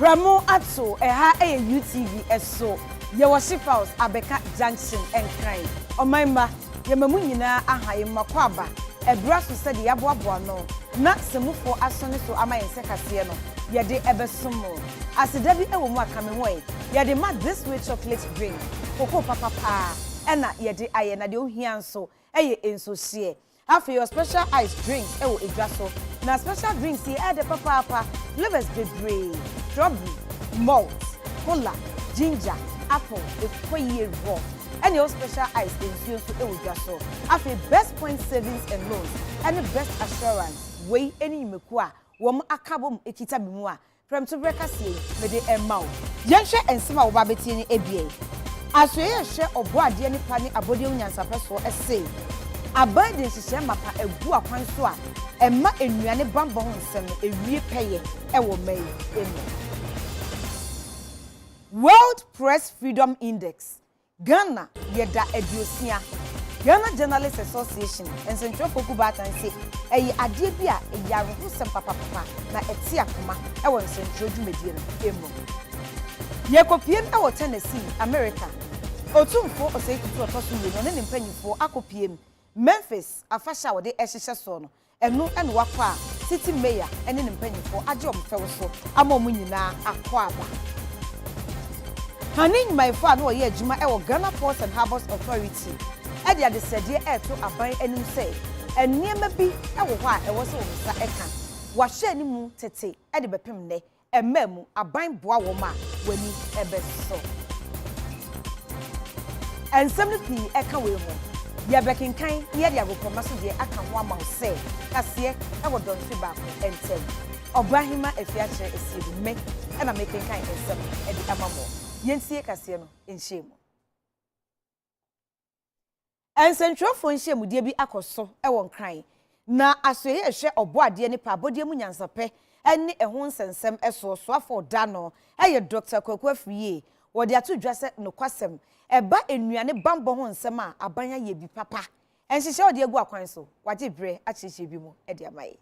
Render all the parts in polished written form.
Pramo ato eha UTV eso ye worship house Abeka Junction and Crime. Omaima ye mamu nyina ahaye makwaba ebra so se de yaboaboa no na semufo asone so ama yense kase no ye de ebesomo aseda bi ewo mu akame ho ye de ma this way chocolate drink koko papa ena ye de aye na de ohia nso eye enso hie Afia your special ice drinks ewo edwaso na special drinks here e de papa flavors bebre strawberry malt cola ginger apple ekoye raw and your special ice ensuo so ewo edwaso Afia best point savings and loans and the best assurance way any meku a wom akabom ekita bimu a from to breakfast me de emma yenhwe ensema wo ba betie ni ebie aso ye hwe oboade ni pa ni abode unyansape so ese abade nhihye mapa egu akwan so a emma enuane bambo ho nsem ewie peye ewo mai emu World Press Freedom Index Ghana yeda eduosia Ghana Journalists Association ensentro foku batan se eyi ade bi a eyaro ho sem papa na eti akoma ewo nsentro dwumedie no emu Yekopiem ewo Tennessee America otumfo oseitutu otoso no ne mpanyifo akopiem Memphis afasha wode ehihye so no enu ene wakwa city mayor ene ne mpanyifo age omfewo so ama omu nyina akwaba Hanin my father no ye adwuma e wo Ghana Ports and Harbours Authority e de adesede e to aban anim say eniema bi e wo ho a e wo so wo sa eka wa hye ni mu tete e de bepem ne emamu aban boa wo ma wani ebeso ensem no pi eka we ho ye bekinkan ye de agopoma so de aka ho ama say kase e wo don fi ba ko entem Obrahima Afia Akyere Asiedu me e na mekinkan ensem e de amamo yensie kase no enhyemu ensentrofo enhyemu de bi akoso e won kran na asoye ehwe oboade ne pa abode mu nyansape ene ehon nsensem eso so afọ da no eye Dr. Kwaku Afriye wo de ato dwase no kwasem eba enuane bambo ho nsem a abanya ye bi papa enhyehye wo de egu akwan so waje bre akyehye bi mu e de amaye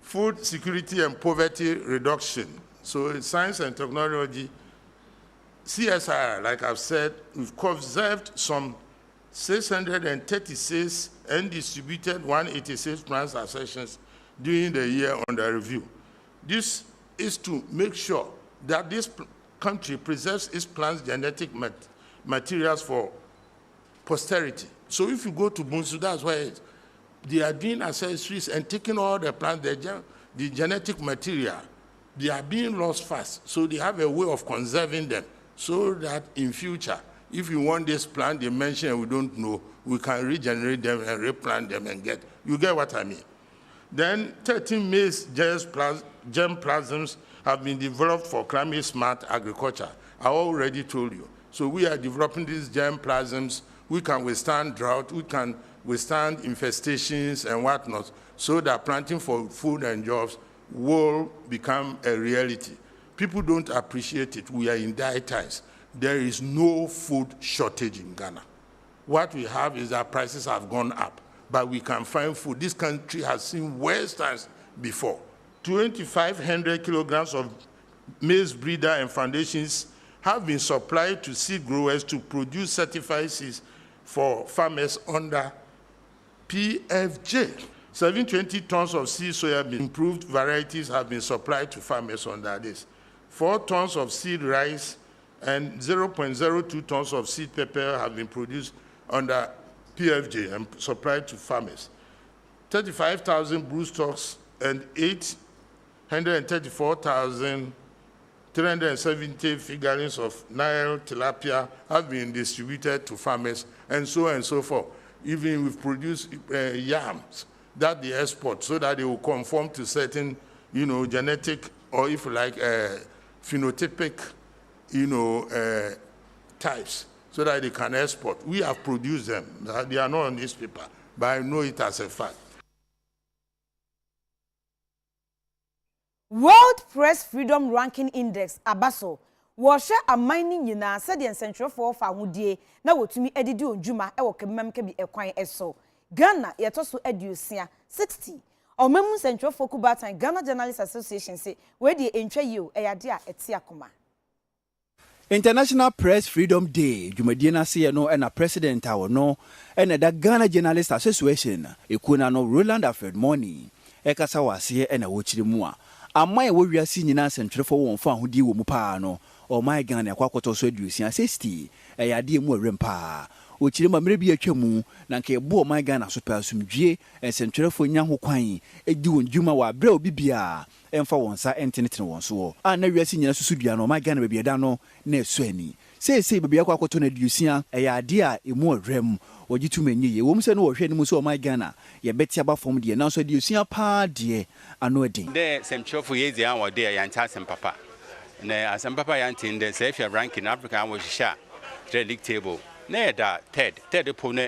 Food security and poverty reduction. So in science and technology, CSR, like I've said, we've conserved some 636 and distributed 186 plant accessions during the year under review. This is to make sure that this country preserves its plant's genetic materials for posterity. So if you go to Bunsu, that's why they are doing accessories and taking all the plants, the genetic material, they are being lost fast. So they have a way of conserving them so that in future, if you want this plant they mention and we don't know, we can regenerate them and replant them and get, you get what I mean. Then 13 maize germplasms have been developed for climate smart agriculture. I already told you. So we are developing these germplasms. We can withstand drought, we can withstand infestations and whatnot, so that planting for food and jobs will become a reality. People don't appreciate it. We are in dire times. There is no food shortage in Ghana. What we have is that prices have gone up, but we can find food. This country has seen worse times before. 2,500 kilograms of maize breeder and foundations have been supplied to seed growers to produce certified seeds for farmers under PFJ. 720 tons of seed soybean improved varieties have been supplied to farmers under this. 4 tons of seed rice and 0.02 tons of seed pepper have been produced under PFJ and supplied to farmers. 35,000 broodstocks and 834,370 figurines of Nile tilapia have been distributed to farmers, and so on and so forth. Even we've produced yams that they export so that they will conform to certain, genetic or if you like, phenotypic, types so that they can export. We have produced them. They are not on this paper, but I know it as a fact. World Press Freedom Ranking Index Abaso Washa a mining yina said the central for Famudie na wotumi edidi onjuma e wo kemam kebi ekwan eso Ghana yetoso edusia 60 Omemu Central Foku Batan Ghana Journalists Association say where the entry you eyade a etiakoma. International Press Freedom Day, Jumadi na se no and a president awo no and the Ghana Journalists Association, ekuna no Roland Alfred Money, ekasa wase and a wochiri mu a. Amai wo wiase nyina Central for won fa hodi wo mu pa no, o my Ghana akwakoto so adusia 60, eyade mu awrempa. Ochire mamre bi atwamu na nke bo my Ghana so pa asumdwie Central for nya ho kwan edi won dwuma wa bra obi bia emfa wonsa entenetene won so a na wiase nyina susudua no my Ghana bia da no na esu ani sei bia akwakoto na adusia eyade a emu awrem ogitu manyi ye wom se no wo hwe ni mu so my Ghana ye beti aba fom de na so adusia pa de ano edin de Central for ye dia wo de ya ncha papa na asem papa ya ntin de say Afia rank in Africa wo hihya league table na da third po na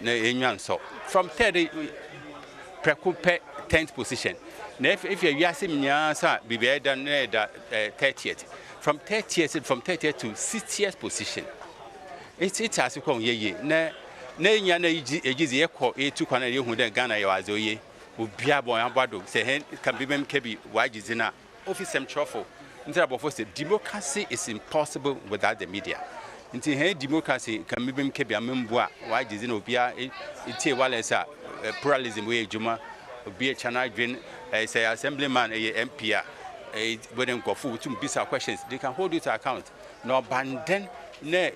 na enwan so from third prekupe 10th position na if you are nya sa bibia da na da 30th from 30th to 60th position it has come ye na nya na egizi ekọ etu kwana ye hu de Ghana ye wazo ye obia bon abado say hen can be mem kebi wagizi na office Central for say democracy is impossible without the media. Until hey democracy can be kebi amemboa why is no bia itie walesa pluralism we juma be a channel drain say assemblyman a MP when go for to bisa questions they can hold you to account no abandon na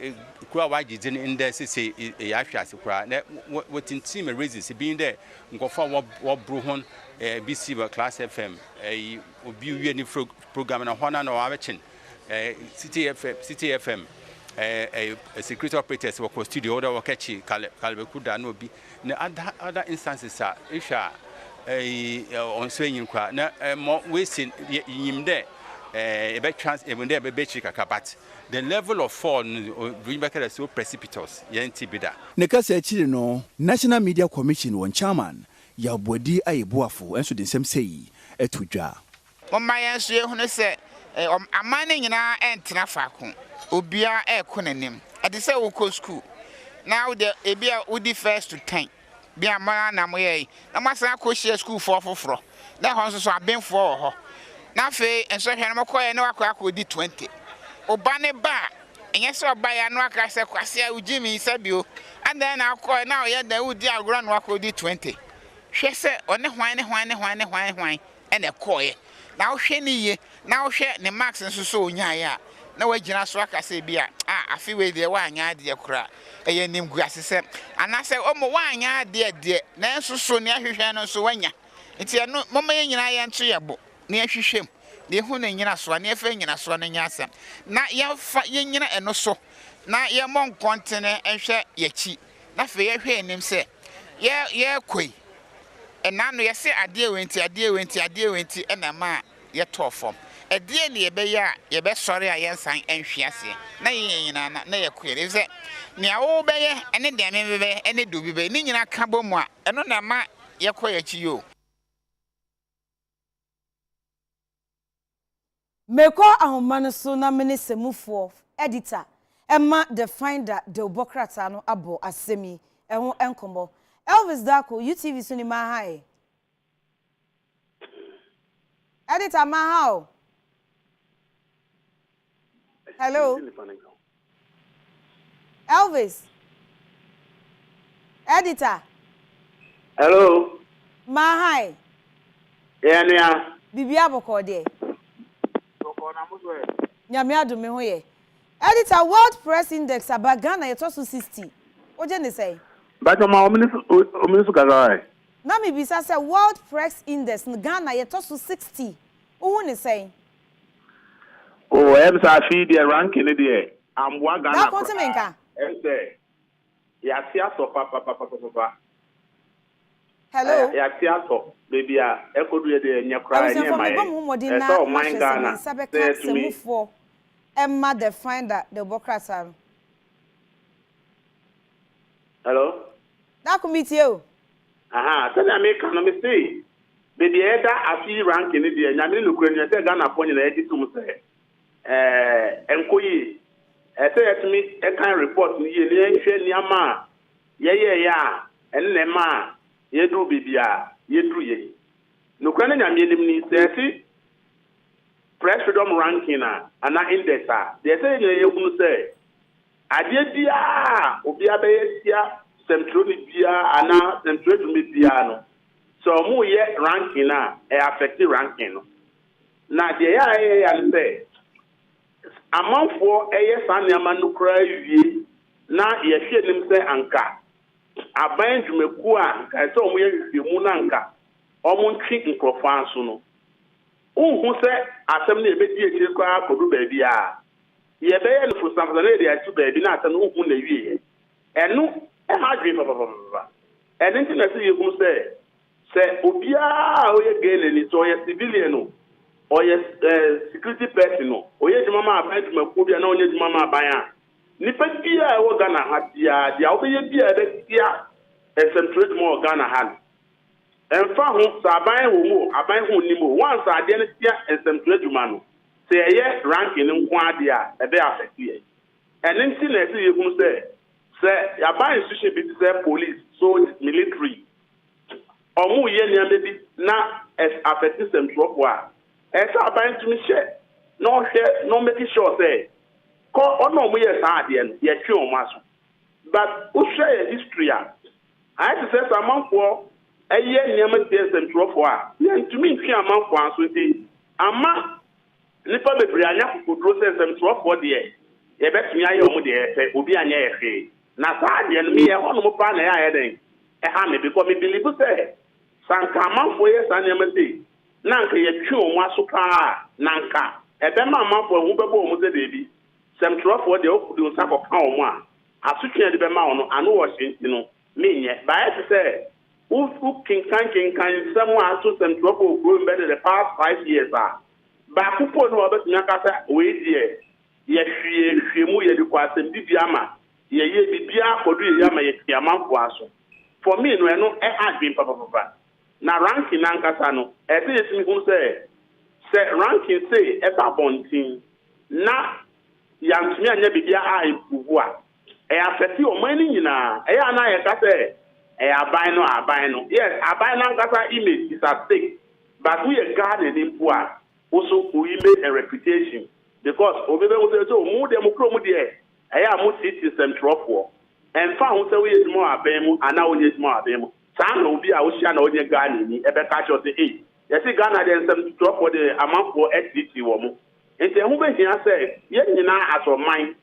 kwa why is in there say Afia se kwa na what in team raises being there go for what bro hon BC class FM obi wi ni program na hona na wabechin City FM a secret operators work studio order work echi kalbekuda no bi na other instances are if on swinging kwa na we sin yim there e be trans even there be chika but the level of fall bring back is so precipitous yenti bida ne kasa achiri no National Media Commission won chairman ya bodi ayeboafo enso de nsem sei etudwa mama yenso ehunu se amane nyina entena faako obia ekonanim ade se wo ko school now the ebia udi first to 10 bia mara na moye na masa ko share school for foforo na ho so abenfo ho na fe enso hwe na makoye na wakọ di 20 obane ba enye se oba ya no aka se kwase ujimi sabio and then akọ na oye da udi agro na wakọ di 20 hwe se one hwan ene koye na wo hwe ni ye na wo hwe ne max nso so onya ya na wagina so aka se bia afi we de wa anya de kura eye nim guasese anase omo wa anya de na nso so ne ahwehwe no so wanya nti no mama ye nyina ye nto yebo ne ahwehwem ne hu ne nyina so ne efe nyina so ne nya asem na ye fa ye nyina eno so na ye mon kontene ehwe yachi na fe ye hwe nim se ye koi enano ye se ade wenti enama ye tofom edie ne yebeya yebe sori a yensan enhwiase na ye nyina na ye kwere ze ne awo beye ene de memebe ene do bibe ni nyina ka bomu a eno na ma ye koyachi yo Meko ahomane so na minisemufo editor Emma the finder the obokrata no abo asemi eho enkomo Elvis Dako UTV so ni mahai editor mahao hello Elvis editor hello mahai yeah bibia bokode nyame adome ho ye editor World Press Index abagana ye to 60 oje ne say but ma omini su kaza na me bisa say World Press Index Ghana ye to 60 who ne say oh em sa fi the ranking there amwa Ghana na kontimenka say ya sia so papa hello ya sia so baby a ekodu ye de nya kra nya mai so man Ghana say to me Emma the finder the Bokrasa hello na committee o tell me can me say baby eda afi ranking there nya me lukura nya say Ghana ponye na edi tum say enkoyi say to me e kan report ni ye ni hwe ni ama ye ya enema yedu bibia yedu ye no kwana nya me nim ni say press freedom ranking ana index they say ye hunu say ade bia obi abeyesia central bia ana central bia no so mu ye ranking e affect ranking no na de ya say amanfo eye saneama no kra wie na ye hwe nim say anka aban dwumaku a ka se omo ye hwehwemu na nka omo ntwi nkrofo anso no unhu se asem na ebedi ekire kwa kodu baabi a ye be ye no samfo na ede atu baabi na asem unhu na wie enu e ma dwe papa enu nti na se ye hu se obi a oye gele ni so ye civilian no oye security person no oye dwuma ma aban dwumaku bia na onye dwuma ma aban a nipa bia e wo Ghana ha dia obe ye bia e bia central mo Ghana ha emfa ho saban wo mu aban ho ni mu once ade ne tia central dwuma no se ye ranking nko ade a e be affect ye enen ti na se ye hu se aban institution bi se police so military omu ye ni amebi na affect central wo a esa aban tumi hye no make sure say ko ono mu ye sa ade no ye twe o maso but who share history I to say samanfo eye nyama tie centrofo a ye ntumi ntwe amanfo anso ti ama nipa bebre anya kokodro say centrofo de ye betumi aye omu de fe obi anya ye fe na sa ade no me ye hono mo pa na ya den e ha me because me believe say sanka amanfo ye sa nyama ti na nka ye twe o maso pa na nka e be ma amanfo hu bebo omu de bi centrofo de okudu nsa ko ka omu a asutwe de be ma ono ano wo shinti no me by to say who can someone to central go embedded the past 5 years ba kupo no obetu nyaka sa we die ye hwie mu ye de kwasem bibia ma ye bibia kodu ye ma ye tiamanfo aso for me no eno e adwin papa na ranking na nkasa no e be yesimi hu say ranking say e ba bontin na yantumi anya bibia a improve a e afeti o mani nyina e ya na ye ka say e aban no yes aban na nkasa image is at stake but we guard the poor also we make a reputation because obebe we say so mu dem kro mu de e ya mu city central for and fa hu say we more aban mu ana onye more aban mu sa na obi a wo hia na onye Ghana ni e be ka cho say eh you see Ghana dem central for the amount for SDT wo mu ente hu be hia say ye nyina asoman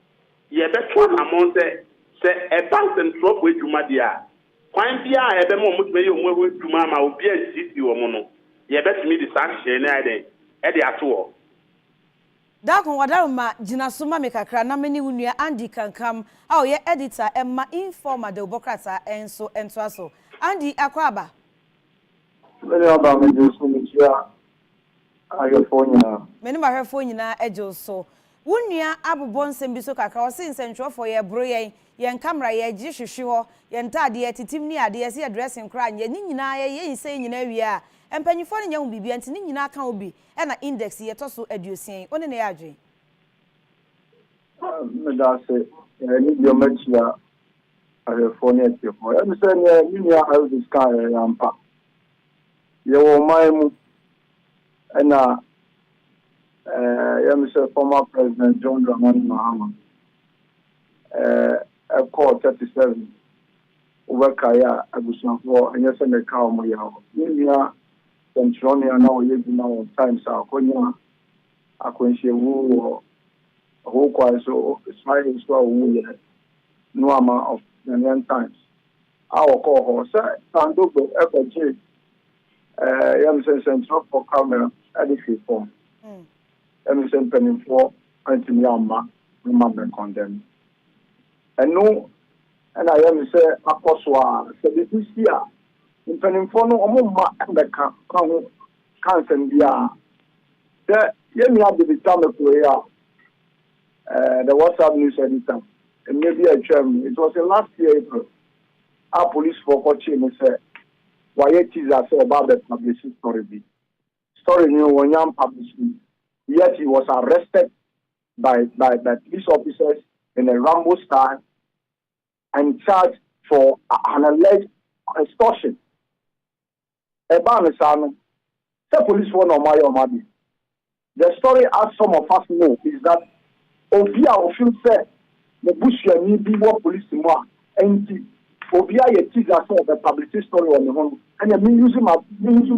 ye be to amount say e bank central for edwuma dia kwan bia ebe mo mutube ye onwe edwuma ma obi SDT wo mu no ye betumi di sanction na ede e de ato wo da kon wadaruma jina soma me kakra na meni wunua Andy Kankam a ye editor Emma Informa de Obokrata enso aso Andy akwaba meni aba me jesu michia ayofonya meni ma hwefo nyina ejo so wunua abobon nsem bi so kakra o sin central for ye bro ye camera ye gi hwehwe ho ye ntade ye titim ni ade ye se dressing kra nye ni nyina ye nse nyina wi a empanyifo ne nyahu bibia nti ni nyina aka obi e na index ye to so aduosin one ne ya adwen me da se ni bio machia ayofonya ti ho e se ni ni ya au this guy ampa ye wo mai mu na Mr. Former President John Dramani Mahama, call 37, Ubakaya, Abusanfo, and yes, and the cow, Moya, India, Centronia, now, you know, times are Konya, Aquentia Woo, who quite so smiling swell woo, no amount of the young times. Our call her, Sandobo, FG, Yamson Central for camera, edifice form. Emerson penning for anti-Myanmar, remember condemned. And no, and I am say, Apostle, said this year, in penning for no more and the cancer bia. The Yemi have the time of the WhatsApp news editor, and maybe a German. It was in last year, April. Our police for coaching and said, why it is about the publishing story. Story new when young publishing. Yet he was arrested by police officers in a Rambo style and charged for an alleged extortion. Ebanisano, the police for no my. The story, as some of us know, is that Obia often said the Bushia need be what police more and Obia ye as some of the publicity story on the home. And I mean using my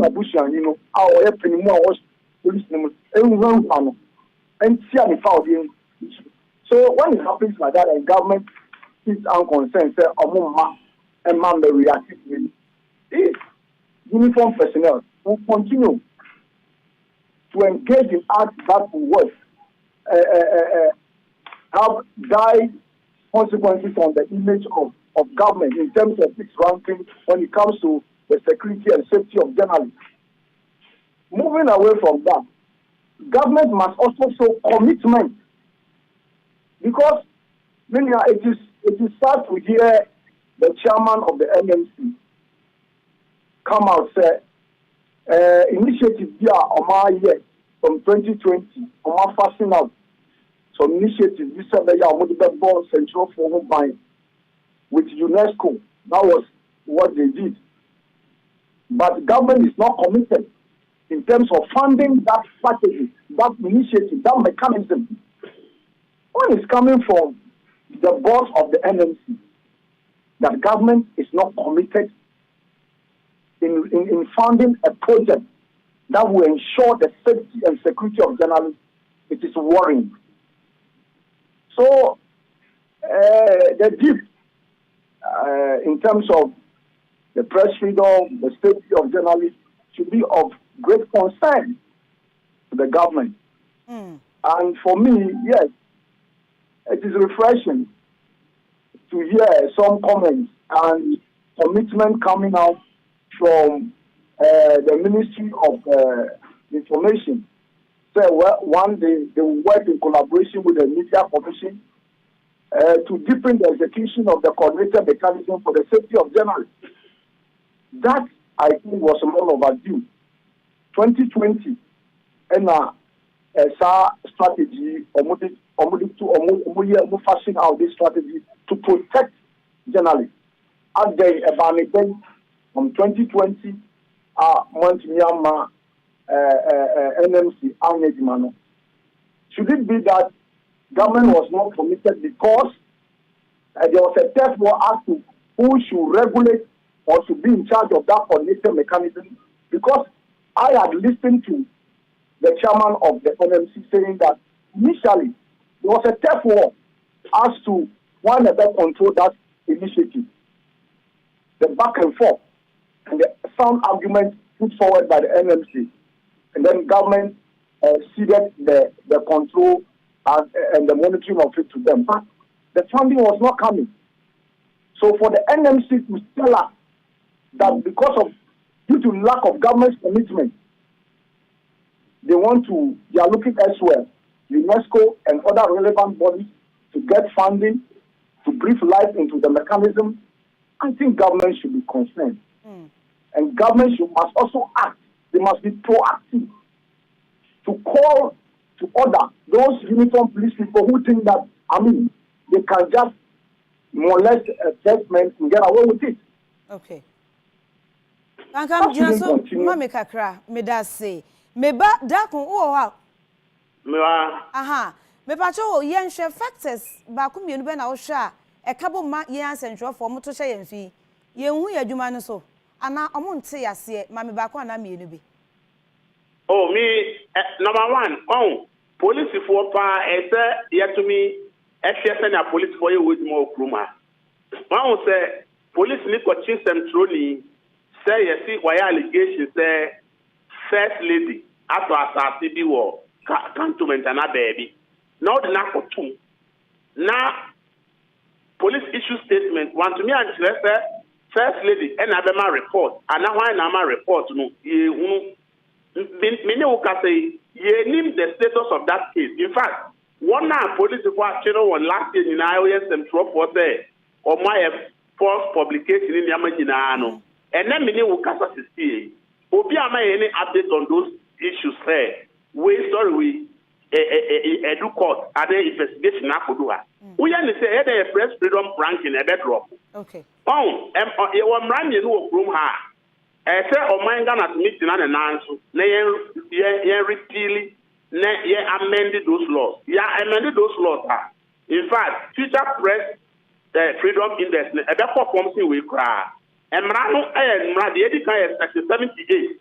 Bushia, you know, our happening more was police and see any foul. So when it happens like that, and government is unconcerned, say, and man may react to if uniform personnel will continue to engage in acts that will work, have dire consequences on the image of government in terms of its ranking when it comes to the security and safety of journalists. Moving away from that, government must also show commitment, because it is sad to hear the chairman of the NMC come out say initiative here on my year from 2020 on my fasting out some initiatives this year the born central for buying with UNESCO. That was what they did, but government is not committed in terms of funding that strategy, that initiative, that mechanism. When it's coming from the boss of the NMC, that government is not committed in funding a project that will ensure the safety and security of journalists, it is worrying. So, the deep in terms of the press freedom, the safety of journalists should be of great concern to the government. And for me, yes, it is refreshing to hear some comments and commitment coming out from the Ministry of Information. So one day they will work in collaboration with the Media Commission to deepen the execution of the coordinated mechanism for the safety of journalists. That, I think, was long overdue. 2020, and strategy, fashion out this strategy to protect journalists. As they evaluated from 2020, Myanmar NMC, Asiedu. Should it be that government was not committed because there was a test war as to who should regulate or should be in charge of that coordinated mechanism? Because I had listened to the chairman of the NMC saying that initially there was a test war as to why never control that initiative. The back and forth and the sound argument put forward by the NMC, and then government ceded the control and the monitoring of it to them. But the funding was not coming. So for the NMC to tell us that due to lack of government commitment, they are looking elsewhere, UNESCO and other relevant bodies, to get funding, to breathe life into the mechanism, I think government should be concerned. And government must also act. They must be proactive to call to order those uniform police people who think that, they can just molest a person and get away with it. Okay. Ankam Jinaso, Mami Kakra, Medase, Meba Dakon, aha, Mepacho, Yansha factors, Bakum Yunben Osha, a couple of years central for Motosha and Fee, Yen Yadumanaso, and now Amonte, I see, Mammy Bakwan, I mean. Oh, me, number one, police for pa, yet to me, Afia police for you with more Kruma. One say, police need to change them truly, say, you see, why allegations say, first lady, after Asiedu war, cantonment and a baby. Now the knack for two. Now, police issue statement, one to me and first lady, and Abema report, and now I am a report, many will say, ye name the status of that case. In fact, one now police channel one last year in iOS and drop was there, or my false publication in Yamajinano, and then many will cast us see. Obi am any update on those issues there? We edu court, other investigation now for do. We understand a press freedom ranking a bedrock. Okay. Oh, you were running no room ha. say Oman Ghana to meet in an answer, repeal, amended those laws. Amended those laws. In fact, future press freedom index, a better form we cry. And Mrano and Mradi Edika section 78,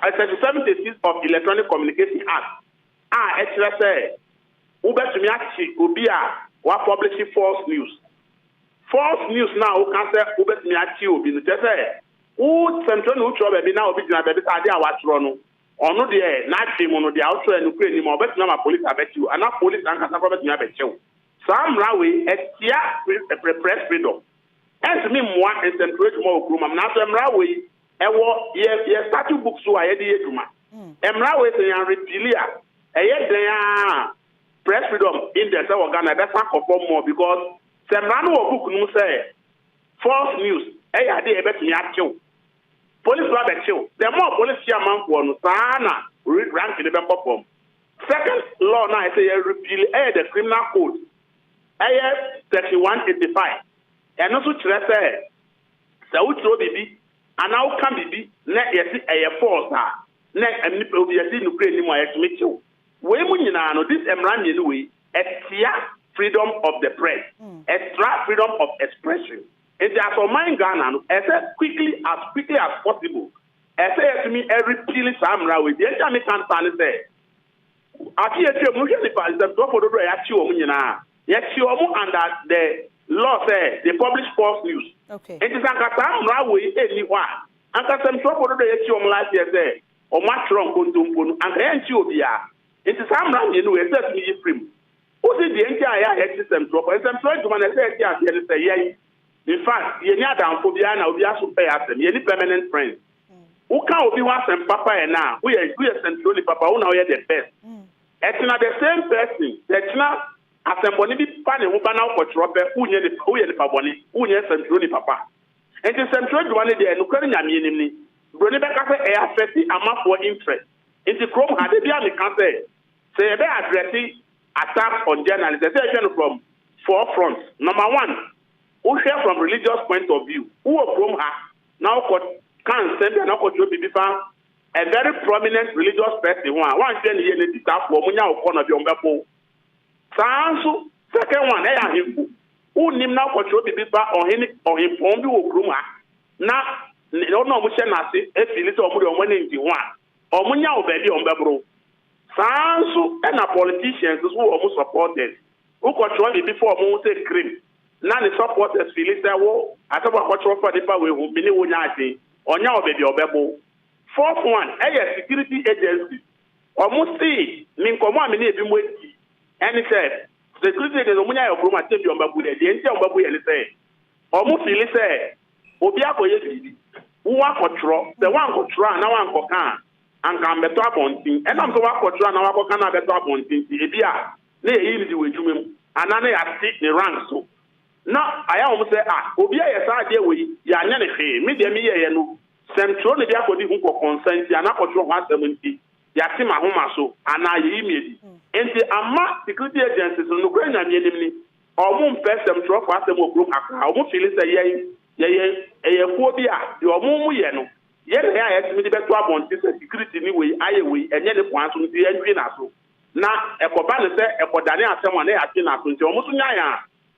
section 76 of Electronic Communication Act. Actually say, Uber to me, Ubia, what publishing false news. False news now can say Uber to me, Ubi, just say, who central neutral baby now be na baby idea what's wrong. Or no, the not him on the outside and Ukraine, more better number police, I bet you, and not police and Casa Robert, I bet you. Some railway, press freedom. And to me, more and central more room, I'm not some railway, and what, yes, statute books who I had the Eduma. And railway, they are repealia. And yet, they are press freedom in the Ghana, that's not conform more because some book no say false news. Hey, I did a better me. Police were chill. The more police chairman one, Sana rank in the perform. Second law now I say repeal the criminal code. Section 185. And also say so baby and now can be net a force net and nipple be a Ukraine more to meet you. Women this Emran anyway, extra freedom of the press, extra freedom of expression. It is for my Ghana as quickly as possible. As to me, every pill Samra with the American stand there. Akyere, municipal is the top of the Akyere. Yes, you are under the law say they publish false news. Okay. It is a Samra with anyone. And some top of the Akyere last year say, or much wrong, and the Akyere. It is Samra, you know, it says me free. Who is the entire system drop? And some trying to manage say, in fact, you need down for the Anna, we have to pay us, you need permanent friends. Who can't be one and Papa and now? We are centrally Papa, who now are the best. It's not the same person. That's not as a bonnie pan who ban out for trouble, who near the Paboni, who near centrally Papa. And the central one there, no current Yamini, Brunibaka air affecting a map for interest. In the Chrome had the Bian cancer. Say they are addressing attacks on journalists. The from 4 fronts. Number one, who share from religious point of view, who are from her, now can send and now a very prominent religious person. One thing here in the staff for Munya or corner of your Bapo. Second one, they are him who name now for Joby Biba or him from you or Gruma. Now, no, no, we shall not say if you little more than 181 or Munya or baby on Babro. Sansu and our politicians who almost supported who control it before Monte Cream. Now the supporters feel it. I thought what for the power will be no yati or now baby or bebo. Fourth one, a security agency. Almost see, Minkoma mini with and he said, security is a munya of Roma take your babu, the entire babu and say, almost feel it say, Obiako yeti, who want control, the one control, now one cocan, and can better upon thing, and I'm to work control, now I can better upon things, Ebia, they easy with you, and then they are sick the rank so. Now, I almost say, Obia, yes, I deal with Yanani, Midday, no, Central, the Biako, who consent, and I control 170, Yatima Homaso, and I immediately. And the Ama security agencies in Ukraine and enemy, or moon first them drop as them will group, I won't feel it a phobia, your moon, yeno. Yet, I estimate the 12 on this security anyway, I away, and yet the point to the entry naso. Now, a Cobana said, a Codania, someone they are seen as almost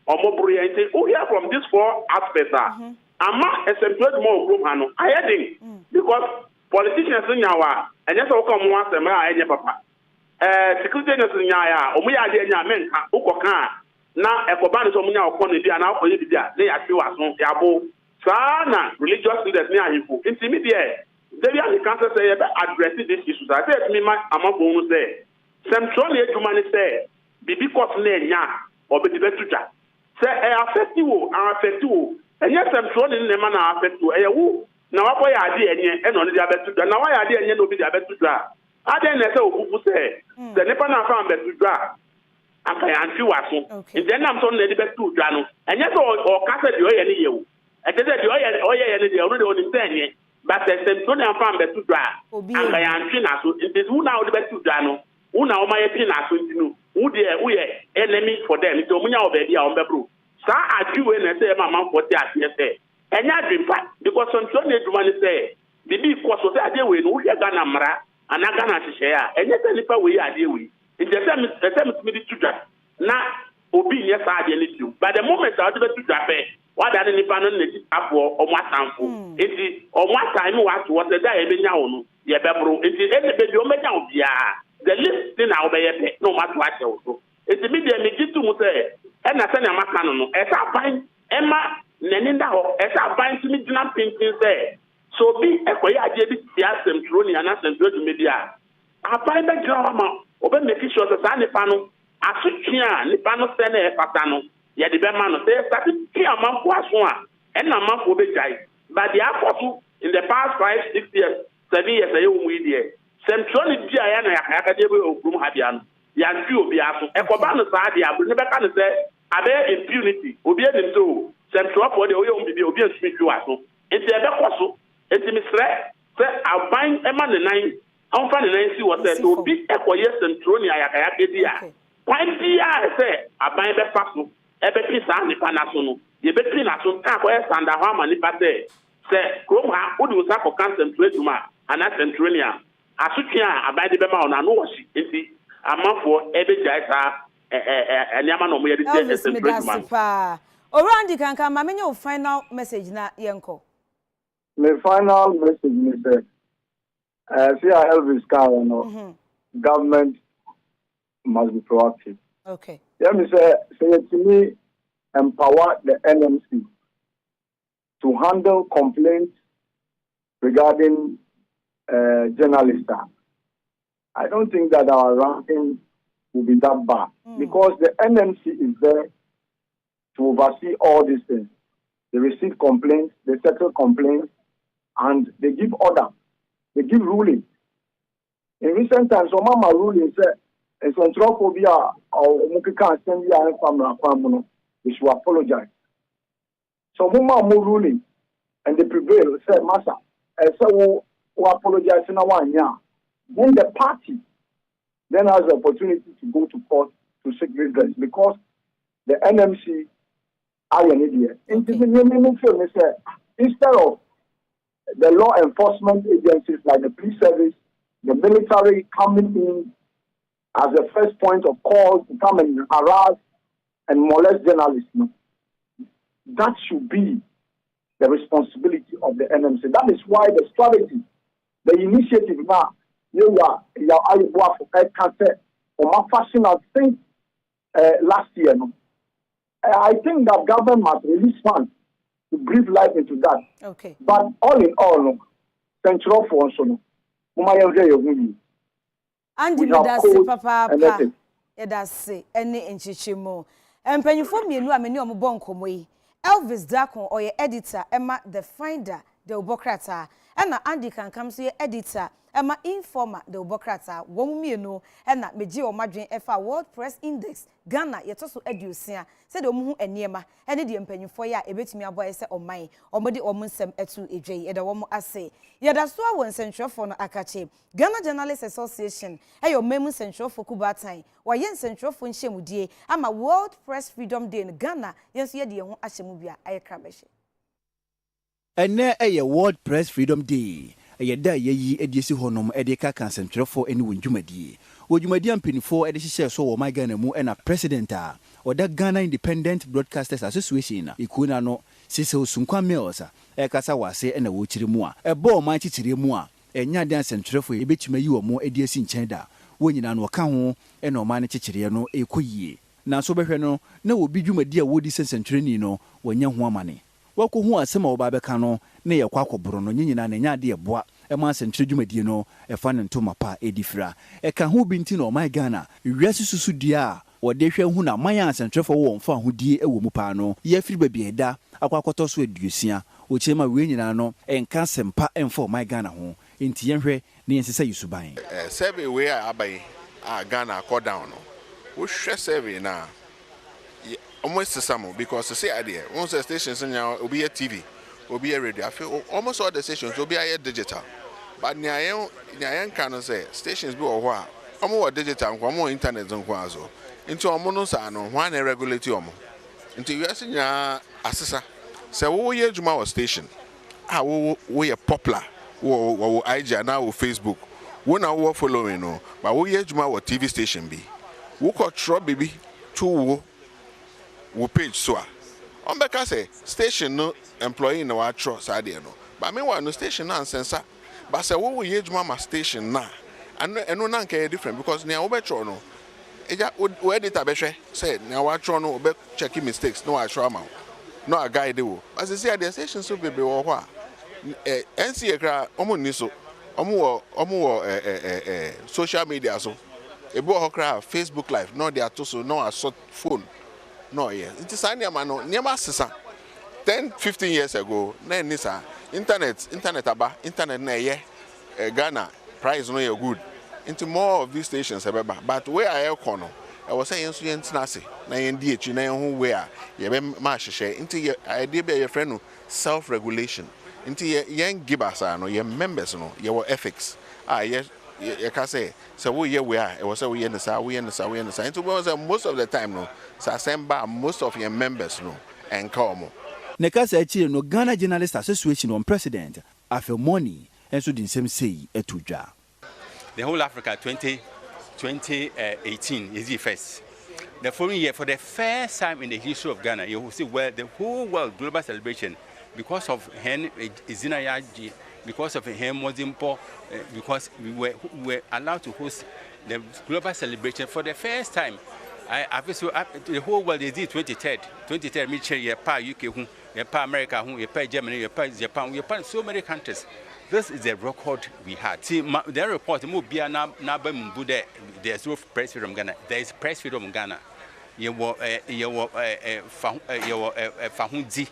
or more brilliant. Who hear from these 4 aspects are Ama a central more group, I adding because politicians in Yawa, and just come once a man, and papa. Security agents in Yaya, or we are the men, Ukokan. Now, a Cobana is on the and now for you, they are still as on Yabo. Sana, religious leaders near him, intermediate. They are the cancer say addressing these issues. I said to me, among bonus there. Central humanity say, Bibi Cotton, or Betty Betuja. Say, I affect you, and yes, I'm throwing in the man I affect you. Who now, what I did, and on the diabetes, now I did, and you know, be diabetes. I didn't know who say, the Nepana found better to draw. And I am few as and then I'm on the best to Jano, and yes, or Castle, you any you. I said, you already understand it, but there's some found better to draw. And I am Chinasu, it is who now the best to Jano, who now my Chinasu, who dear, enemy for them, it's Omunya baby on the brew. So I do when I say, Mamma, what they are say. And I dream fact, because some Sunday to money say, bibi ko so say ade we no wo hye Ghana mra ana Ghana hye a enye say nipa we ade we nti say me di tudwa na obi nye sa ade ni tu but the moment I do tudwa pe wada ne nipa no na ti apo omo asanfo nti omo atan no wa to wo say da e benya wo no ye bebro nti ene be bi o menya obia the list na obeye pe no ma to ache wo so nti media me gitu mu say e na say na maka no e sa ban ema nani nda ho e sa ban ti mi dina pinpin say so bi ekoye aje bi siasem troni ana central media apan be gira ma obe make sure say sa nipa no asotwea nipa no se na e fata no ye de be ma no say start ti amanfo aso a e na amanfo be jai but the afosu in the past 5-6 years 7 years ayo mu idie central media ya na ya de be ogrum ha bia no ya nfi obi aso e ko ba no sa de abru ne be ka no say abe impunity obi enim so central for the oye obi obi asumi ju aso enti e be koso enti misre se aban e ma ne nan amfa ne nan si wo se obi e koye central ni ayakaya bedi a kwan bia se aban be fa so e be pi sa ni pa na so no ye be pi na so ka ko e sanda ho ama ni pa se krom ha odi wo sa ko kan central duma ana central ni a asotwe a aban de be ma ona no wo si enti amafo e be jai sa anyama no mo ye de central duma Orandi kanka ma menye o final message na yenko. My final message is that see Elvis Carter, no, government must be proactive. Okay. Let me say to me, empower the NMC to handle complaints regarding journalists. I don't think that our ranking will be that bad because the NMC is there to oversee all these things. They receive complaints, they settle complaints, and they give order. They give ruling. In recent times, Omama ruling said, if Centrophobia or Mukika send you they should apologize. So Muma more ruling, and they prevail, said, Massa, so who apologize in a 1 year. Then the party then has the opportunity to go to court to seek redress because the NMC are an idiot. Instead of the law enforcement agencies like the police service, the military coming in as the first point of call to come and harass and molest journalists, that should be the responsibility of the NMC. That is why the strategy, the initiative now, since last year. I think that government must release funds to breathe life into that. Okay. But all in all, central for us, Andy Medasi Papa, Edasi, any enchichimo. And Pennyfo Mienu, I mean, your bonkomo. Elvis Dacon or your editor, Emma the Finder, the Obokrata, and Andy can come to your editor. Emma informer the Obokrata, Womumienu, and that Meji or Madrin FA World Press Index, Ghana, yet also educia, said Omu and Niema, and the impenium for ya, a bit me a boy say or mine, or Modi or Munsem etu ej, and a woman I say. Yet that's why one central for no Akyere, Ghana Journalists Association, and your memo central for Kuba time, or yen central for Nshemudie, I'm a World Press Freedom Day in Ghana, yes, ye dear Ashemubia, I crabish. And there a World Press Freedom Day. Yeda ye ediesi honom edeka concentrate eni wonjumadi wonjumadi ampinifo edehye so wo Ghana mu na president a oda Ghana Independent Broadcasters Association ikuna no sise osunkwa mills ekasa wase na wo kire mu a ebo man chichire mu a enya dan centrefo ebetuma yi wo mu ediesi nchenda wonyina no ka ho na o man chichire no ekoyie na so behwe no na obi dwumadi a wodi centreni no wonya ho amane wako hu asema oba beka no na ye kwakoboro no nyina na nya de eboa ema sentre dwumadie no efa ne ntoma pa edifra eka hu binti no my Ghana wiase susu dia wode hwe hu na man sentrefo wo mfa hu die ewo mu pa no ye firi babie da akwakoto so aduosia o chema we nyina no enka sempa emfo my Ghana ho enti ye hwe ne yensesa yusuban survey we abai Ghana go down no wo hwe survey na almost the same because to say idea once the stations now will be a TV will be a radio. I feel almost all the stations will be a digital. But Nyan can say stations be or more digital and more internet on Quazo. Into a monosano, one a regulatory into you as in your assessor. So we are Juma station. We are popular wo IG na wo Facebook wo na wo following no but wo ye juma wo TV station bi wo control baby to wo page so a on beka say station no employee na wa tro sade no but me wa no station na sensa but say wo ye juma ma station na eno na nke different because na wo be tro no eja wo editor be hwe say na wa tro no be check mistakes no wa tro am no a guide wo as say the station so bebe wo ho a NCA kra omo ni so omo social media so ebo ho kra Facebook live no dey ato so no a short phone no yeah it is any man no never sisa 10-15 years ago na ni sa internet aba internet na ye Ghana price no ye good into more of these stations ebeba but where I no I was saying so yentina se na yen di echi na yen ho we a ye be ma hwehwe into idea be your friend no self regulation into yen givers no your members no your ethics ye can say so we here we are it was say we in the side into most of the time no so assemble most of your members no and come Nekasa Akyere no Ghana Journalist Association on President Afia money and so the same say etudwa. The whole Africa 2018 is the first. The following year, for the first time in the history of Ghana, you will see where the whole world global celebration because of Hen Izinayaji, because of him Mozimpo, because we were allowed to host the global celebration for the first time. I feel so the whole world is the 23rd, Mitchell, your pa UK, your pa America, your pa Germany, your pa Japan, your pa so many countries. This is the record we had. See, the report, there's no press freedom Ghana. There is press freedom in Ghana. You were Fahundi.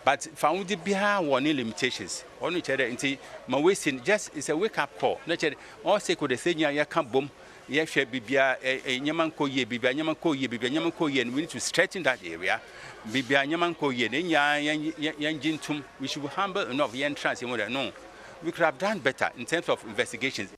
But Fahundi behind one limitations. On each other, my wasting just it's a wake up call. Not all say could the same year come boom. Yes, Bibia, a Yamanko ye, Bibia Yamanko ye, Bibia Yamanko ye, and we need to strengthen that area. Bibia Yamanko ye, Yan Jintum, we should be humble enough, Yan Trans, you would know. We could have done better in terms of investigations.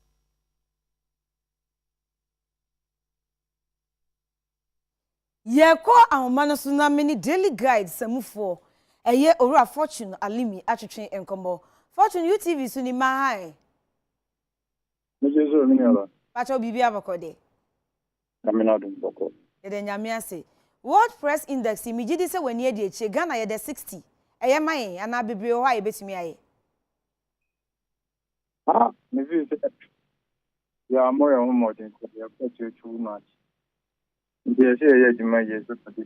Yeko ahomano so na many daily guides samufo eye owura Fortune Alimi atwetwe enkomo Fortune UTV so ni mahai mejezo ni ala pacho bibia bakode amina dum boko de nyame ase World Press Index imigidi se wani edi eche Ghana ye de 60 eye man ana bebre ho aye betumi aye maybe ya moyo homo den ko ya pete too much. Yes, yes, you may use it for the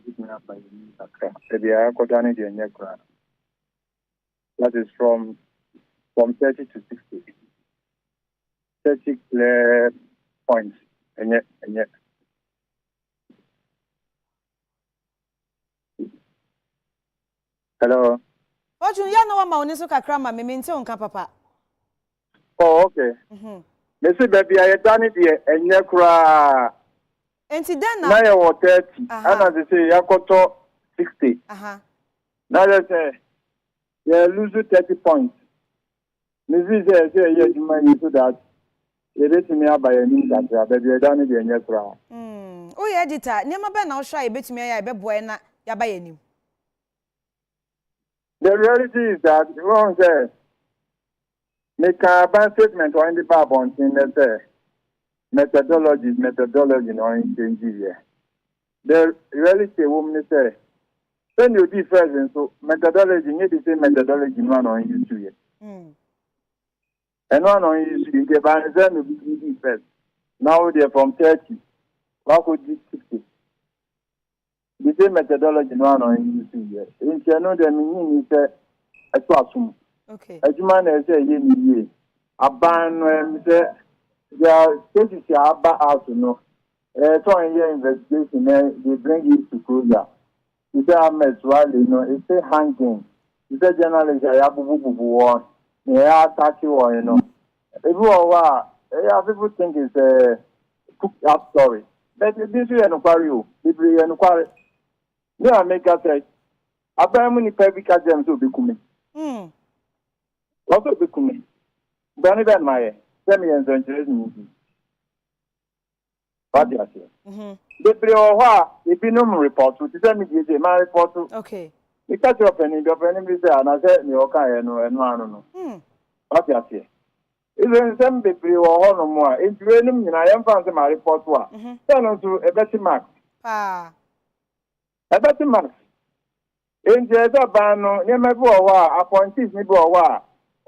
that is from 30 to 60. 30 clear points. And yet. Hello. Fortune ya no wa ma oniso kakra ma me mente onka papa. Oh, okay. Mesi baby I done it here and yakra. Enti den na ya 30 ana they say yakoto 60 now they say you lose 30 points maybe say you demand so that you let me buy any that baby done the enya kra o ye editor niam be na wo hwa e betumi ya be boy na ya buy anim. The reality is that you won't say make a bad statement or in the Bible in the methodology no change here. The reality woman say when you difference so methodology need the same methodology no on use here. And one on use the banzen will be first. Now they from 30. What could be 60? The same methodology no on use here. In you know the meaning is a classroom. Okay. As you man say ye a ban say there cases about us, you know. So in your investigation, they bring it to closure. You say I'm you know, it's a hanging. You say journalists are abu they are attacking or you know. People think it's a cooked up story. But this is an inquiry. They are make us say, I buy many public them to be coming. Also be coming. Don't even my. Tell me and interesting. What do you say? The Brioha, if you know report, to tell me my report. Okay. You catch up and the opening is there, and I said, you okay, and no. What do you say? Even some people or more. If you know, I am found my report. Turn on to a better mark. Pa. A better mark. In the other ban, never go appointees, me go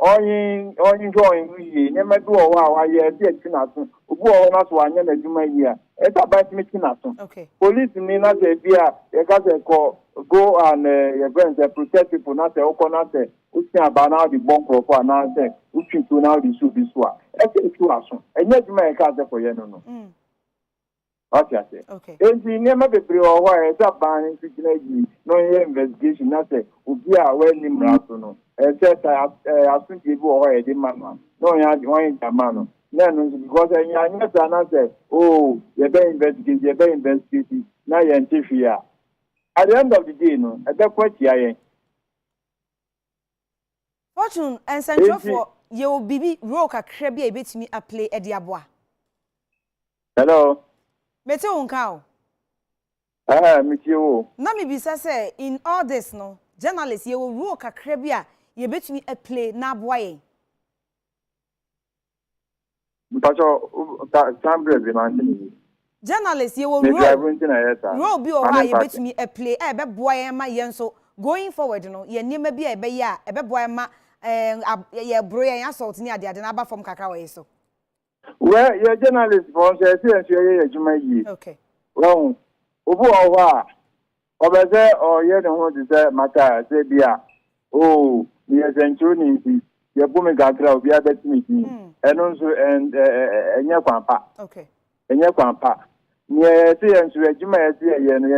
only join me, never go I did Kinaton, who go not one year, year. It's about me Kinaton. Okay. Police me not a beer, a got a call, go and protect people, not a open, who can about the bomb for an answer, who can to now the soup is what. I think you are so. And yet, my cousin for you know. Okay. And the name of the pre or why it's a ban in no investigation, not a Ubia when him Rasuno. I said, I think you go away, the man. No, you had one man. No, because I never oh, you're being investigated, now you're in At the end of the day, no, at that point, yeah. Fortune and Central for your baby rock a crabby a bit me a play at Diabwa. Hello. Mete unkao. Meet you. Nami bisa say in all this no journalists you will rock a crabia you bet me a play na boy. Journalists you will roll be or you bet me a play be boy my yen so going forward no ye near be a be ya a be boy ma ye bro and assault near the adaba from kakao so. Well, you're journalist for okay. Well, Obu over there or you don't want to say matter, say beer. Oh, yes, and tuning your booming gagra, we are that meeting, and also and your pampa. Okay. And your pampa. Near see and to a Juma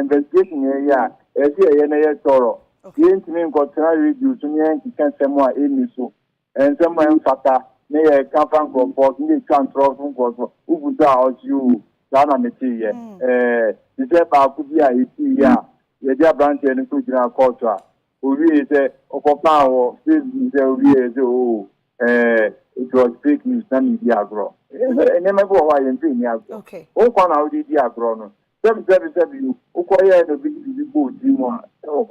investigation area, as a sorrow. The intimate got review to me and can someone in so, and someone fatter. Near Campan for can't throw from Cosmo, who would out you, Dana Material. The step could be a year, the dear branch and could be a culture. Who really say, Ocopa or oh, it was fake news, none Diagro. And never go away and pay Diagro. Okay. Oh, one out the Diagro. 777, who quiet the big boat, Dimon. Oh,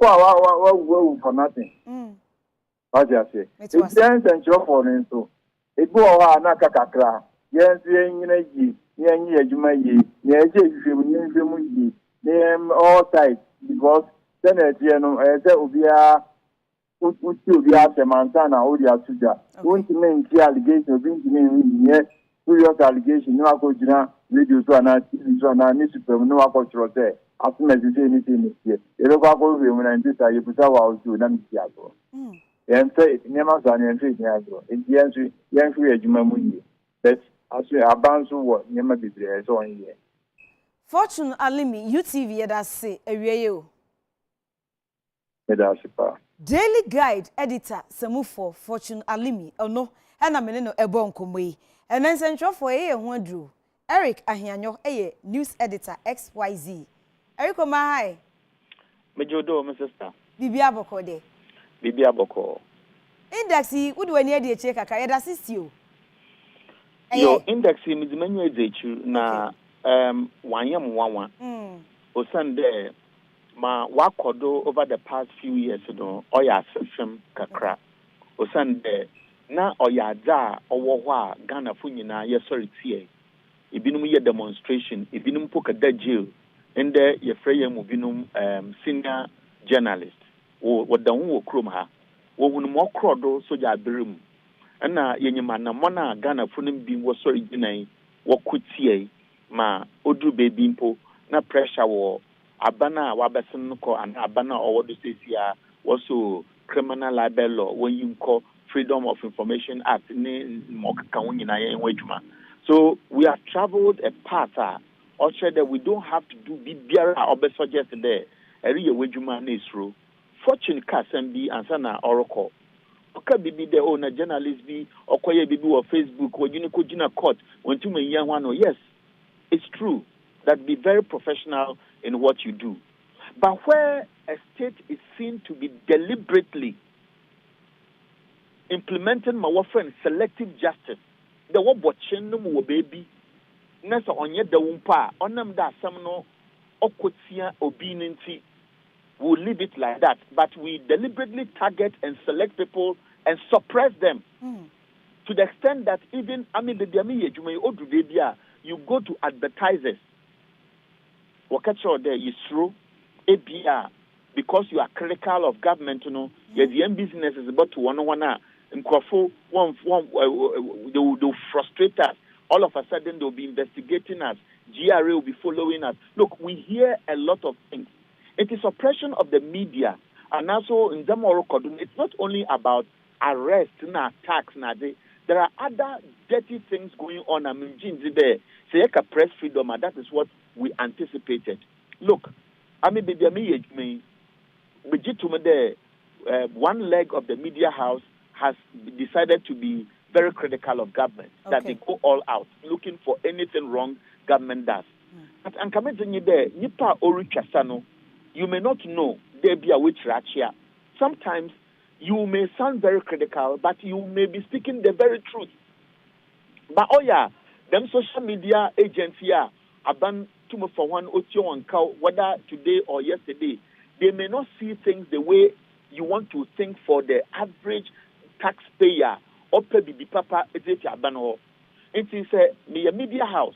for nothing. What do you say? It's dance and job for him so. It go on a kakra. Yes, ye, name all types because then as you know, as there will be a Montana or the Asuja. Won't mean the allegation of being yes, serious allegation, no Akojina, radio to an TV to an newspaper, no Akotra there. As soon as you say anything here, you look up when I did, I put out to Namiago. And say, never done anything. In the answer, young free Jumamu. But as we are bound to what never be there, so on here. Fortune Alimi, UTV, that's say, a real Daily Guide Editor, Samufo, Fortune Alimi, oh no, and I'm in a bon comwe. And then Central for a one drew. Eric Ahianyo, a news editor, XYZ. Eric, oh my. Mejodo, my sister. Bibia Boko de. Bibia Boko. Indexi, would when you check a career assist you. Yo, indexi is the menu na wanyam wawa. O Sunday, ma wakodo over the past few years ago, oya system kakra. O Sunday, na oya da owa Ghana funyina ye sorry tie. Ibinum ye demonstration, ibinum poka da jail. Ende ye freye mu binum senior journalist. Wo da wo krom ha. Wo hunu mo krodo soja abirim. Na yenyima na mona Ghana funim bi wo sorry ginai wo kutie ma odu baby mpo na pressure wo abana wabesin ko and abana owodo sesia also criminal libel law when you call Freedom of Information Act ni mokaka wonyina yen wadwuma. So we have traveled a path also that we don't have to do bibiara obe suggest there eri ye wadwuma na isro fortune kasem bi ansana oracle oka bibi de o na journalist bi okoye bibi on Facebook when you ko gina court when tu me yan one. Yes, it's true that be very professional in what you do. But where a state is seen to be deliberately implementing my friend selective justice, the what watching no more baby nasa onye da wumpa onam da samno okotia obinenti. We'll leave it like that, but we deliberately target and select people and suppress them. to the extent that even you go to advertisers. There is true, APR, because you are critical of government, the end business is about to one, they'll frustrate us. All of a sudden, they'll be investigating us. GRA will be following us. Look, we hear a lot of things. It is oppression of the media. And also, in Zamoro, it's not only about arrest and attacks. There are other dirty things going on. I mean, there. Say, press freedom, and that is what we anticipated. Look, one leg of the media house has decided to be very critical of government, that they go all out, looking for anything wrong government does. But you may not know there be a witch ratchia. Sometimes you may sound very critical, but you may be speaking the very truth. But them social media agents here, aban tumo for one otio and cow, whether today or yesterday, they may not see things the way you want to think for the average taxpayer or baby papa ezeti abano. It is a media house.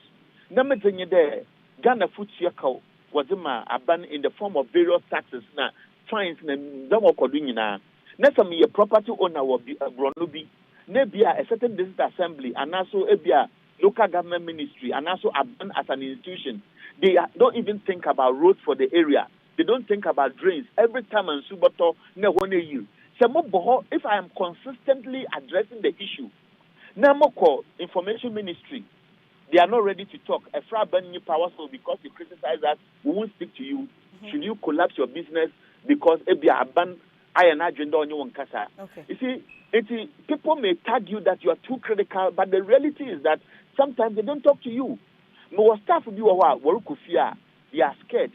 Namazenye there, Ghana foot cow was aban in the form of various taxes na fines na damo kodunina. Next time a property owner will be a Bronubi, nebia a certain district assembly and also a local government ministry and also aban as an institution. They don't even think about roads for the area. They don't think about drains. Every time in Subato, if I am consistently addressing the issue, Namoko Information Ministry, they are not ready to talk. A new power, so because you criticize us, we won't speak to you. Should you collapse your business because I an agenda on your casa? You see, people may tag you that you are too critical, but the reality is that sometimes they don't talk to you. No staff will be they are scared.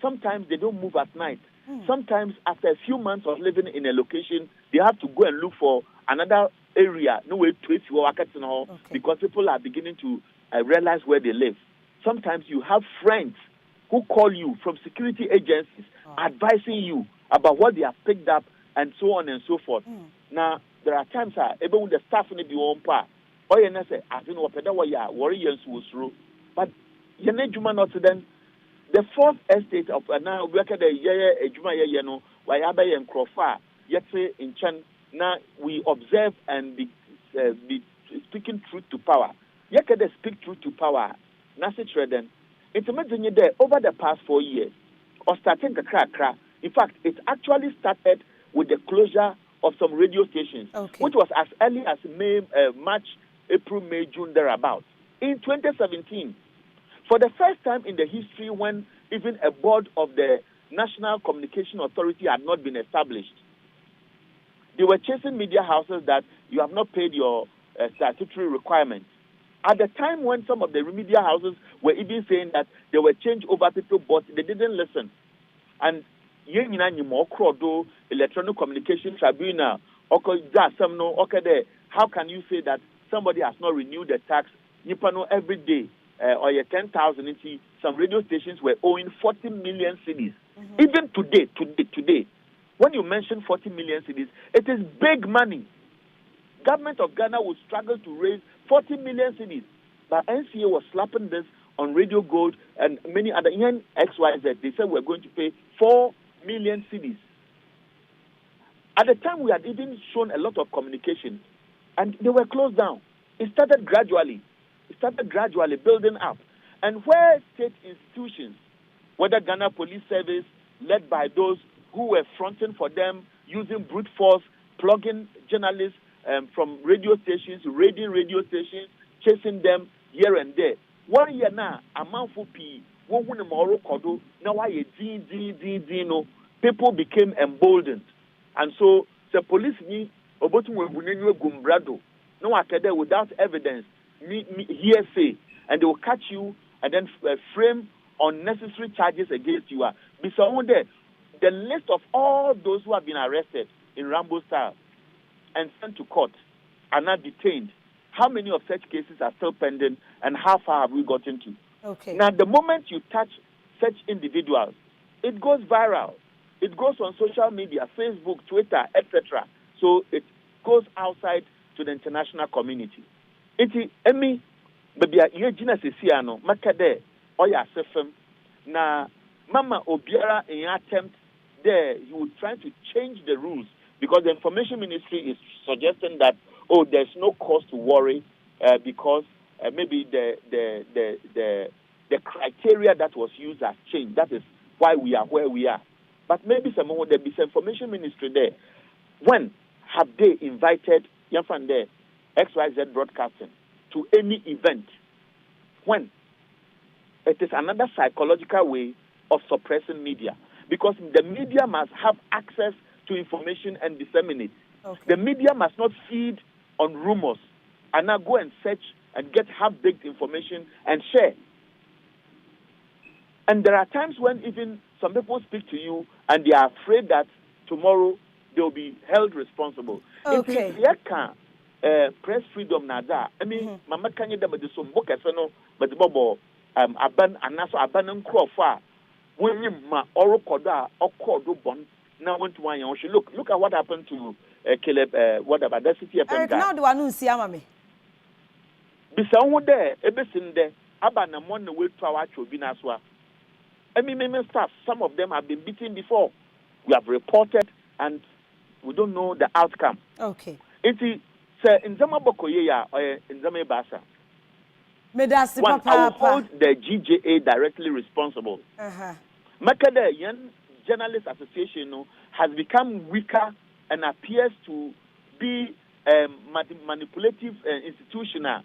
Sometimes they don't move at night. Sometimes after a few months of living in a location, they have to go and look for another area, no way to because people are beginning to realize where they live. Sometimes you have friends who call you from security agencies advising you about what they have picked up and so on and so forth. Now, there are times even when the staff in the one part, or you say, I don't know what warriors was through, but you need to not then. The fourth estate of now we are the Juma Yeno, Wayabe and Krofa, yet in Chan. Now we observe and be speaking truth to power. Yakade speak truth to power. Nasi Treden. It's amazing there over the past 4 years, or starting the crack. In fact, it actually started with the closure of some radio stations, which was as early as March, April, May, June, thereabouts. In 2017. For the first time in the history when even a board of the National Communication Authority had not been established, they were chasing media houses that you have not paid your statutory requirements. At the time when some of the media houses were even saying that they were change over people, but they didn't listen. And Electronic Communication Tribunal, how can you say that somebody has not renewed the tax? Every day. Or 10,000, some radio stations were owing 40 million cedis. Even today, when you mention 40 million cedis, it is big money. Government of Ghana would struggle to raise 40 million cedis, but NCA was slapping this on Radio Gold and many other XYZ. They said we're going to pay 4 million cedis. At the time, we had even shown a lot of communication, and they were closed down. It started gradually building up. And where state institutions, whether Ghana Police Service, led by those who were fronting for them, using brute force, plugging journalists from radio stations, raiding radio stations, chasing them here and there. 1 year now, a month for P, people became emboldened. And so the police need without evidence, hearsay, and they will catch you and then frame unnecessary charges against you. The list of all those who have been arrested in Rambo style and sent to court are not detained. How many of such cases are still pending, and how far have we gotten to? Now, the moment you touch such individuals, it goes viral. It goes on social media, Facebook, Twitter, etc. So it goes outside to the international community. Iti emi baby ye gina sesia no makade oya sefem na mama obiara in attempt there he would try to change the rules because the information ministry is suggesting that there's no cause to worry because maybe the criteria that was used has changed. That is why we are where we are. But maybe there be some information ministry there. When have they invited Yafan there, XYZ broadcasting to any event? When? It is another psychological way of suppressing media because the media must have access to information and disseminate. Okay. The media must not feed on rumors and now go and search and get half-baked information and share. And there are times when even some people speak to you and they are afraid that tomorrow they will be held responsible. Okay. Press freedom nada. I mean, mama kanye da bade so mboka no bade bobo aban anaso aban nkrofa when ma orokoda okodo bon na want one yan look at what happened to Caleb whatever that city of Eric now the one who see ama me bisa wo there ebesin there aba na mo na we to awa chobi na so I mean staff some of them have been beaten before we have reported and we don't know the outcome. Okay. Iti say nzama bokoye ya nzama basa. Medasi papa. I will hold the GJA directly responsible. Makada Young Journalists Association has become weaker and appears to be manipulative institutional.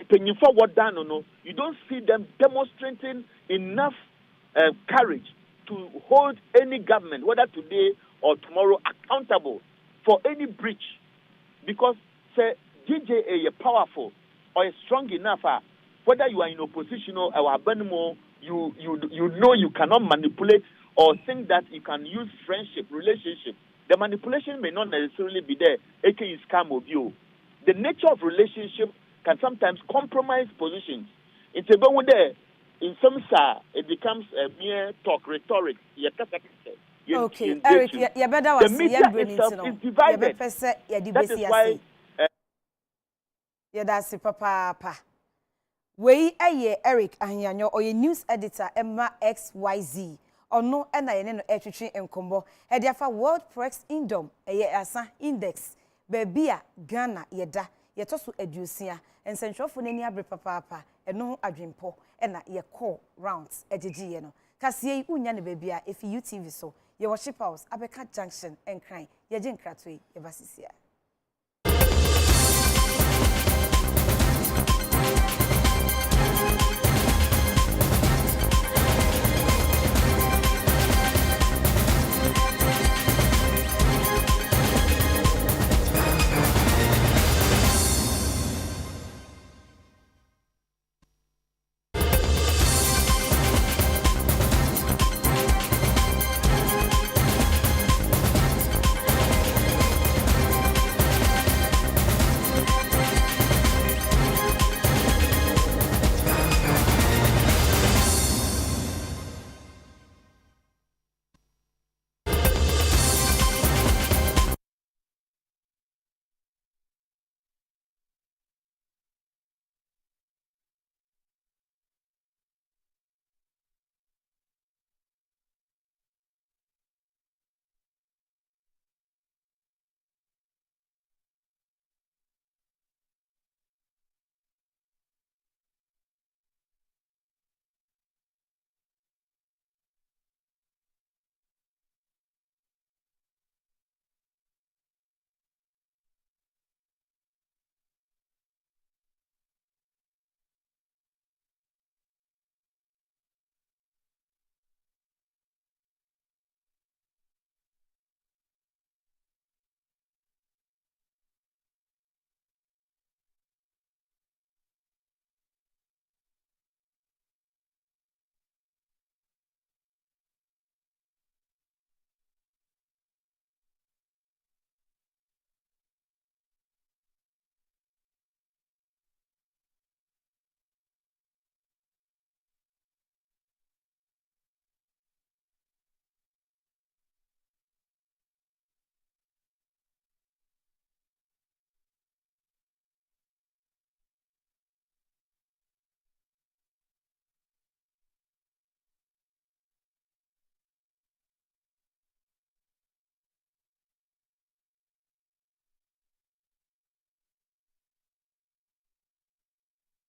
When you forward down, you don't see them demonstrating enough courage to hold any government, whether today or tomorrow, accountable for any breach. Because say GJA is powerful or is strong enough, whether you are in opposition or abandonment, you know you cannot manipulate or think that you can use friendship, relationship. The manipulation may not necessarily be there, aka scam of you. The nature of relationship can sometimes compromise positions. It's about there. In some it becomes a mere talk, rhetoric. Okay, Eric, you better the media itself is divided. That is why. That's papa. We Eric Ahianyo or your news editor Emma XYZ. Or no, and I know etchy and combo. Hediafa World Press Indom, asa index. Bebia, Ghana, yeda, yetosu educia, and central for any abre papa, and no adrimpo, and ye call rounds, edgy. Cassie Unyana Bebia, if you TV so, your worship house, Abeka Junction, and crying, Yajin Kratwe, Evasisia.